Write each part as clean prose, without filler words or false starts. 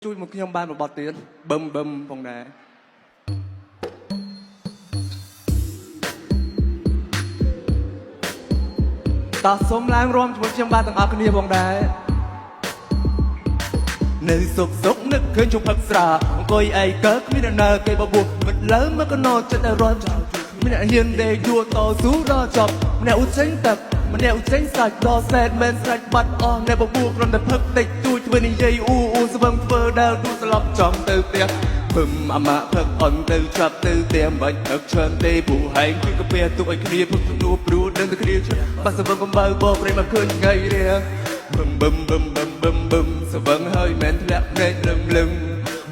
ជួយមកខ្ញុំបានមួយបទទៀតបឹមបឹមផងដែរតោះសូមឡើងរួមជាមួយខ្ញុំបានទាំងអស់គ្នាផងដែរនៅសុកសុកនឹកឃើញជុំផឹកស្រាអង្គុយអីកើគ្មានអ្នកណាគេបបួលមិនលើមកកណោចិត្តតែរត់ចោលមានអ្នកហ៊ានដេកយួរតស៊ូដល់ចប់ម្នាក់ឧចេញទឹកម្នាក់ឧចេញសាច់ដល់សែតមិនស្រេចបាត់អស់អ្នកបបួលគ្រាន់តែផឹកតិចទួចធ្វើនិយាយអ៊ូស្វឹងធ្វើដើរទូស្លាប់ចំទៅផ្ទះពឹមអាម៉ាក់ផឹកអន់ទៅចាប់ទៅផ្ទះមិនផឹកច្រើនទេពូហែងគឺកាពះទុកឲ្យគ្នាផឹកជំនួសព្រួដឹងតែគ្នាបាត់ស្វឹងកំបៅបោព្រៃមកឃើញថ្ងៃរៀងបឹមបឹមបឹមបឹមបឹមបឹមស្វឹងហើយមិនធ្លាក់ភ្នែកលឹមលឹម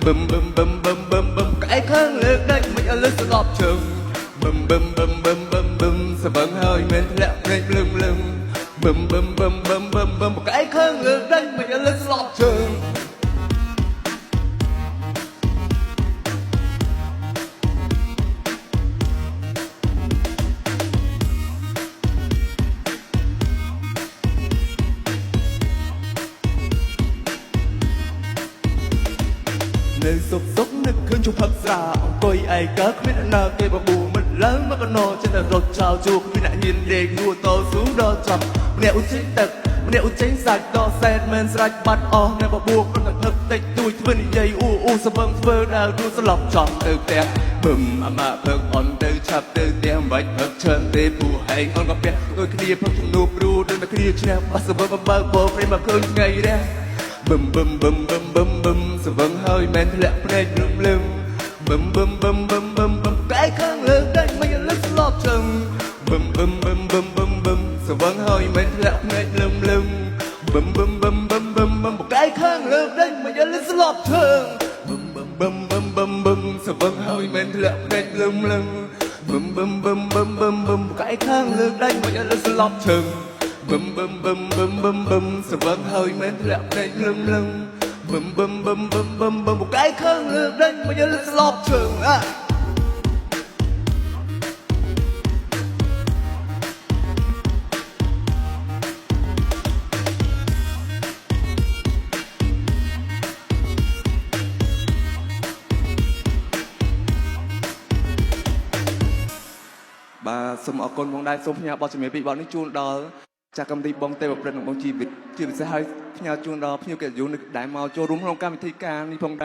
បឹមបឹមបឹមបឹមបឹមបឹមក្អែកខាងលើកដាច់មិនឲ្យលឹកស្លាប់ជើងបឹមបឹមបឹមបឹមបឹមបឹមស្វឹងហើយមិនធ្លាក់ភ្នែកលឹមលឹមបឹមបឹមបឹមបឹមបឹមបឹមក្អែកខាងលើកដាច់មិនឲ្យលឹកស្លាប់ជើងនៅសុកសុកនឹកឃើញជុំផឹកស្រាអង្គុយឯកើគ្មានអ្នកណាគេបបួលមិនឡើងមកកណោចិត្តតែរត់ចោលជួគ្មានអ្នកញៀនដេកងួតតស៊ូដល់ចប់ម្នាក់ឧចេញទឹកម្នាក់ឧចេញសាច់ដល់សែតមិនស្រេចបាត់អស់អ្នកបបួលគ្រាន់តែផឹកតិចទួចធ្វើនិយាយអ៊ូស្វឹងធ្វើដើរទូស្លាប់ចំទៅផ្ទះបឹមអាម៉ាក់ផឹកអន់ទៅឆាប់ទៅផ្ទះមិនបាច់ផឹកច្រើនទេពូហែងអន់កាពះដូចគ្នាផឹកជំនួសព្រួដឹងតែគ្នាឈ្នះបាត់ស្វឹងបំបើបោព្រៃមកឃើញថ្ងៃរះបឹមបឹមបឹមបឹមបឹមបឹមស្វឹងហើយមិនធ្លាក់ភ្នែកលឹមលឹមបឹមបឹមបឹមបឹមបឹមបឹមក្អែកខាងលើដាច់មិនលឹកស្លាប់ជើងបឹមបឹមបឹមបឹមបឹមបឹមស្វឹងហើយមិនធ្លាក់ភ្នែកលឹមលឹមបឹមបឹមបឹមបឹមបឹមបឹមក្អែកខាងលើដាច់មិនលឹកស្លាប់ជើងបឹមបឹមបឹមបឹមបឹមបឹមស្វឹងហើយមិនធ្លាក់ភ្នែកលឹមលឹមបឹមបឹមបឹមបឹមបឹមបឹមក្អែកខាងលើដាច់មិនលឹកស្លាប់ជើងបឹមបឹមបឹមបឹមបឹមបឹមស្វឹងហើយមិនធ្លាក់ភ្នែកលឹមលឹមបឹមបឹមបឹមបឹមបឹមបឹមក្អែកខាងលើដាច់មិនលឹកស្លាប់ជើងបាទសូមអរគុណផងដែរសូមផ្ញើបទចម្រៀងពីបទនេះជូនដល់ចាស់កម្មវិធីបងទេវប្រិទ្ធនិងបងជីវិតជាពិសេសឲ្យផ្ញើជូនដល់ភ្ញៀវកិត្តិយសដែលមកចូលរួមក្នុងកម្មវិធីការនេះផងដែរ